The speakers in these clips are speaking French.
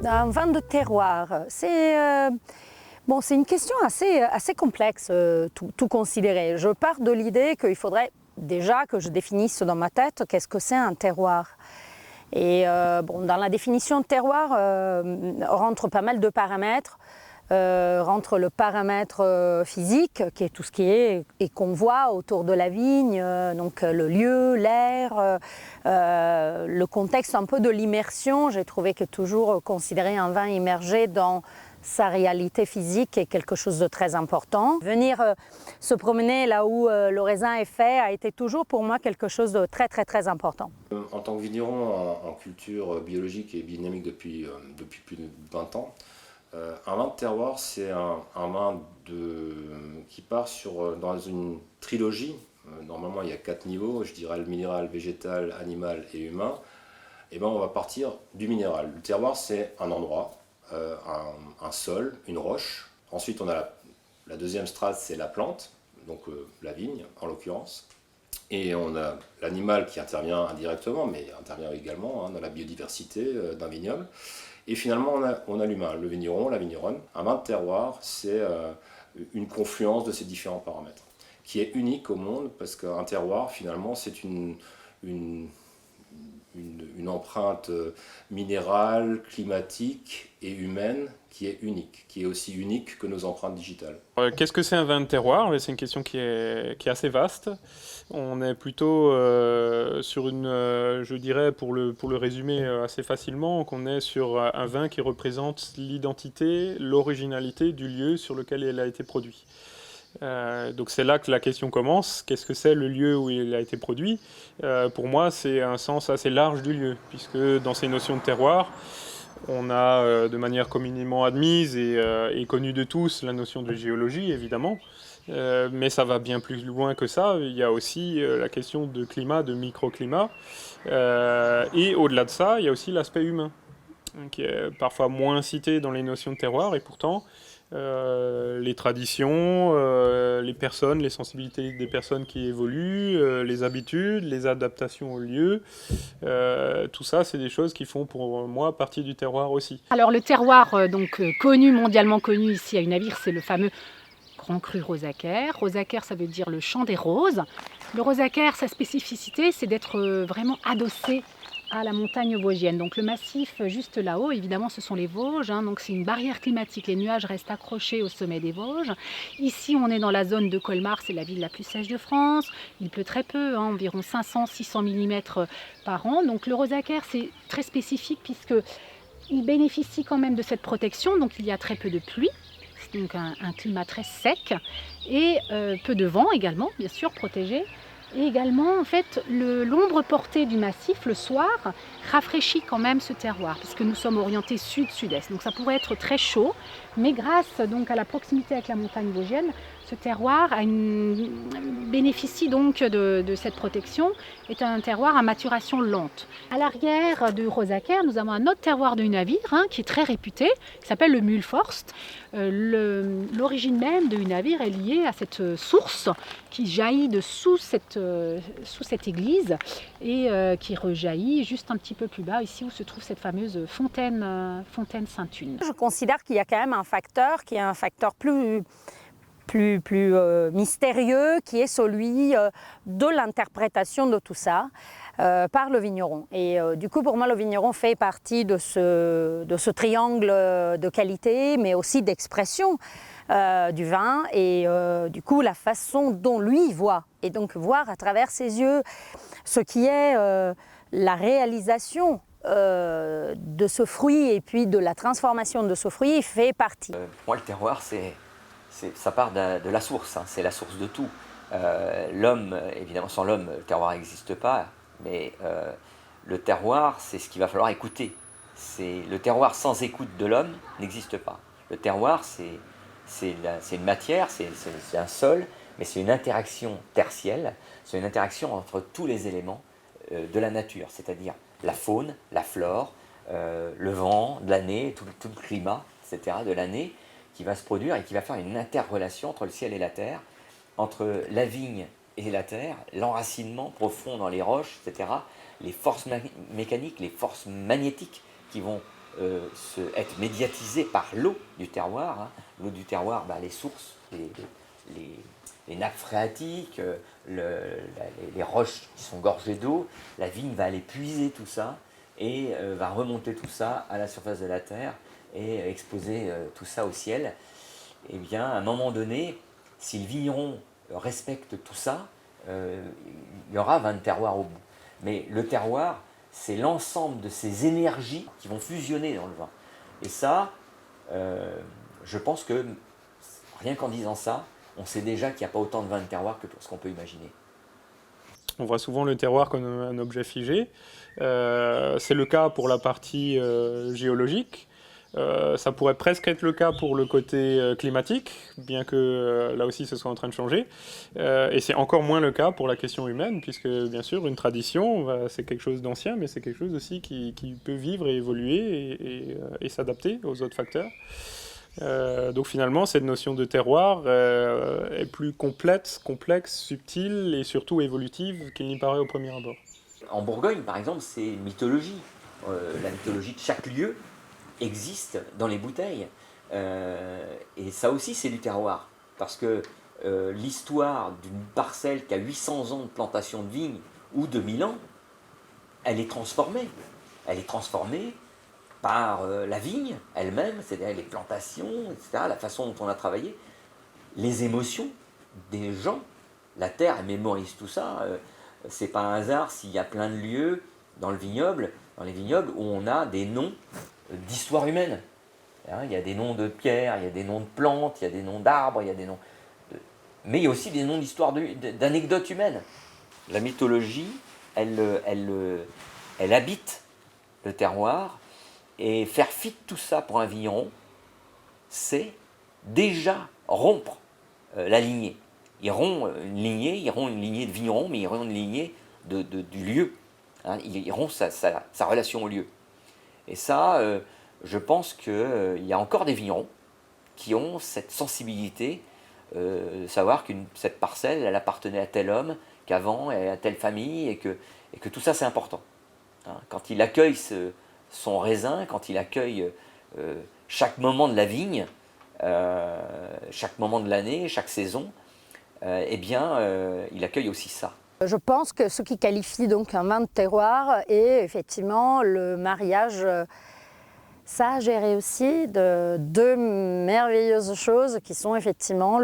un vin de terroir, c'est une question assez complexe, tout considéré. Je pars de l'idée qu'il faudrait déjà que je définisse dans ma tête qu'est-ce que c'est un terroir. Et dans la définition de terroir rentre pas mal de paramètres. Rentre le paramètre physique, qui est tout ce qui est et qu'on voit autour de la vigne, donc le lieu, l'air, le contexte un peu de l'immersion. J'ai trouvé que toujours considérer un vin immergé dans sa réalité physique est quelque chose de très important. Venir se promener là où le raisin est fait a été toujours pour moi quelque chose de très très très important. En tant que vigneron en culture biologique et biodynamique depuis plus de 20 ans, un vin de terroir, c'est un vin qui part dans une trilogie. Normalement, il y a 4 niveaux, je dirais le minéral, végétal, animal et humain. Et on va partir du minéral. Le terroir, c'est un endroit, un sol, une roche. Ensuite, on a la deuxième strate, c'est la plante, donc la vigne en l'occurrence. Et on a l'animal qui intervient indirectement, mais intervient également dans la biodiversité d'un vignoble. Et finalement, on a l'humain, le vigneron, la vigneronne. Un vin de terroir, c'est une confluence de ces différents paramètres, qui est unique au monde, parce qu'un terroir, finalement, c'est une empreinte minérale, climatique et humaine qui est unique, qui est aussi unique que nos empreintes digitales. Qu'est-ce que c'est un vin de terroir? C'est une question qui est assez vaste. On est plutôt sur je dirais pour le résumer assez facilement, qu'on est sur un vin qui représente l'identité, l'originalité du lieu sur lequel il a été produit. Donc c'est là que la question commence. Qu'est-ce que c'est le lieu où il a été produit? Pour moi, c'est un sens assez large du lieu, puisque dans ces notions de terroir, on a de manière communément admise et connue de tous la notion de géologie, évidemment, mais ça va bien plus loin que ça. Il y a aussi la question de climat, de microclimat, et au-delà de ça, il y a aussi l'aspect humain, qui est parfois moins cité dans les notions de terroir, et pourtant les traditions, les personnes, les sensibilités des personnes qui évoluent, les habitudes, les adaptations au lieu, tout ça, c'est des choses qui font pour moi partie du terroir aussi. Alors le terroir connu, mondialement connu ici à Unavir, c'est le fameux Grand Cru Rosaquer. Rosaquer, ça veut dire le champ des roses. Le Rosaquer, sa spécificité, c'est d'être vraiment adossé à la montagne vosgienne. Donc le massif juste là-haut, évidemment, ce sont les Vosges, donc c'est une barrière climatique. Les nuages restent accrochés au sommet des Vosges. Ici, on est dans la zone de Colmar, c'est la ville la plus sèche de France. Il pleut très peu, environ 500-600 mm par an. Donc le Rosaquer, c'est très spécifique puisque il bénéficie quand même de cette protection. Donc il y a très peu de pluie. C'est donc un climat très sec et peu de vent également, bien sûr, protégé. Et également, en fait, l'ombre portée du massif le soir rafraîchit quand même ce terroir, puisque nous sommes orientés sud-sud-est. Donc ça pourrait être très chaud, mais grâce donc à la proximité avec la montagne vosgienne, ce terroir bénéficie donc de cette protection, est un terroir à maturation lente. À l'arrière de Rosaquer, nous avons un autre terroir de Unavir qui est très réputé, qui s'appelle le Mühlforst. L'origine même de Unavir est liée à cette source qui jaillit de sous cette église et qui rejaillit juste un petit peu plus bas, ici où se trouve cette fameuse fontaine Sainte-Une. Je considère qu'il y a quand même un facteur qui est un facteur plus mystérieux, qui est celui de l'interprétation de tout ça par le vigneron. Et du coup, pour moi, le vigneron fait partie de ce triangle de qualité, mais aussi d'expression du vin et du coup, la façon dont lui voit. Et donc, voir à travers ses yeux ce qui est la réalisation de ce fruit et puis de la transformation de ce fruit fait partie. Pour moi, le terroir, ça part de la source, c'est la source de tout. L'homme, évidemment, sans l'homme, le terroir n'existe pas, mais le terroir, c'est ce qu'il va falloir écouter. Le terroir sans écoute de l'homme n'existe pas. Le terroir, c'est une matière, c'est un sol, mais c'est une interaction tertielle, c'est une interaction entre tous les éléments de la nature, c'est-à-dire la faune, la flore, le vent de l'année, tout le climat, etc., de l'année, qui va se produire et qui va faire une interrelation entre le ciel et la terre, entre la vigne et la terre, l'enracinement profond dans les roches, etc., les forces mécaniques, les forces magnétiques qui vont être médiatisé par l'eau du terroir. Hein. L'eau du terroir, les sources, les nappes phréatiques, les roches qui sont gorgées d'eau, la vigne va aller puiser tout ça et va remonter tout ça à la surface de la terre et exposer tout ça au ciel. Eh bien, à un moment donné, si le vigneron respecte tout ça, il y aura 20 terroirs au bout. Mais le terroir, c'est l'ensemble de ces énergies qui vont fusionner dans le vin. Et ça, je pense que rien qu'en disant ça, on sait déjà qu'il n'y a pas autant de vins de terroir que ce qu'on peut imaginer. On voit souvent le terroir comme un objet figé. C'est le cas pour la partie géologique. Ça pourrait presque être le cas pour le côté climatique, bien que là aussi ce soit en train de changer. Et c'est encore moins le cas pour la question humaine, puisque bien sûr une tradition, c'est quelque chose d'ancien, mais c'est quelque chose aussi qui peut vivre et évoluer et s'adapter aux autres facteurs. Donc finalement, cette notion de terroir est plus complexe, subtile et surtout évolutive qu'il n'y paraît au premier abord. En Bourgogne, par exemple, c'est une mythologie. La mythologie de chaque lieu existe dans les bouteilles. Et ça aussi, c'est du terroir. Parce que l'histoire d'une parcelle qui a 800 ans de plantation de vignes ou de 1000 ans, elle est transformée. Elle est transformée par la vigne elle-même, c'est-à-dire les plantations, etc., la façon dont on a travaillé, les émotions des gens. La terre, elle mémorise tout ça. C'est pas un hasard s'il y a plein de lieux dans les vignobles où on a des noms d'histoire humaine. Il y a des noms de pierres, il y a des noms de plantes, il y a des noms d'arbres, il y a des noms mais il y a aussi des noms d'histoires, d'anecdotes humaines. La mythologie, elle habite le terroir, et faire fi de tout ça pour un vigneron, c'est déjà rompre la lignée. Il rompt une lignée de vigneron, mais il rompt une lignée du lieu. Hein, il rompt sa relation au lieu. Et ça, je pense qu'il y a encore des vignerons qui ont cette sensibilité de savoir que cette parcelle, elle appartenait à tel homme, qu'avant, à telle famille, et que tout ça, c'est important. Hein, quand il accueille son raisin, quand il accueille chaque moment de la vigne, chaque moment de l'année, chaque saison, il accueille aussi ça. Je pense que ce qui qualifie donc un vin de terroir est effectivement le mariage sage et réussi de deux merveilleuses choses qui sont effectivement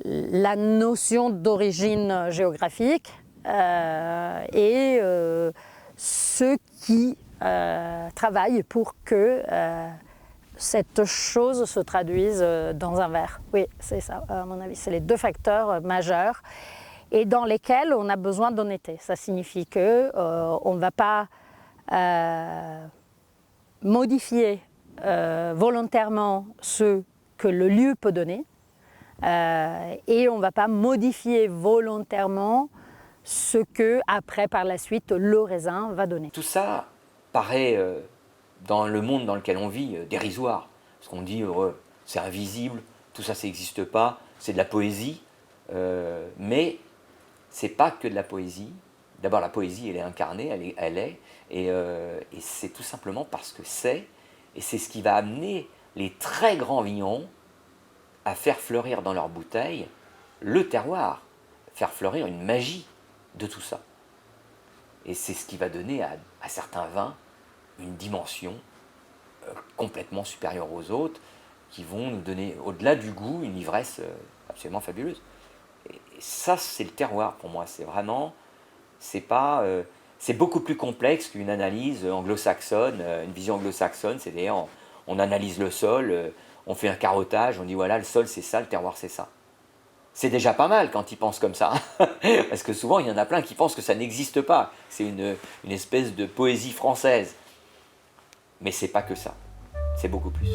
la notion d'origine géographique et ceux qui travaillent pour que cette chose se traduise dans un verre. Oui, c'est ça, à mon avis. C'est les deux facteurs majeurs et dans lesquels on a besoin d'honnêteté. Ça signifie qu'on ne va pas modifier volontairement ce que le lieu peut donner et on ne va pas modifier volontairement ce que, après, par la suite, le raisin va donner. Tout ça paraît, dans le monde dans lequel on vit, dérisoire. Parce qu'on dit, c'est invisible, tout ça, ça n'existe pas, c'est de la poésie. Mais ce n'est pas que de la poésie. D'abord, la poésie, elle est incarnée, et c'est tout simplement parce que et c'est ce qui va amener les très grands vignerons à faire fleurir dans leurs bouteilles le terroir, faire fleurir une magie de tout ça. Et c'est ce qui va donner à certains vins une dimension complètement supérieure aux autres, qui vont nous donner, au-delà du goût, une ivresse absolument fabuleuse. Et ça, c'est le terroir pour moi. C'est vraiment, c'est beaucoup plus complexe qu'une analyse anglo-saxonne, une vision anglo-saxonne. C'est-à-dire, on analyse le sol, on fait un carottage, on dit voilà, le sol c'est ça, le terroir c'est ça. C'est déjà pas mal quand ils pensent comme ça, parce que souvent il y en a plein qui pensent que ça n'existe pas. C'est une espèce de poésie française. Mais c'est pas que ça, c'est beaucoup plus.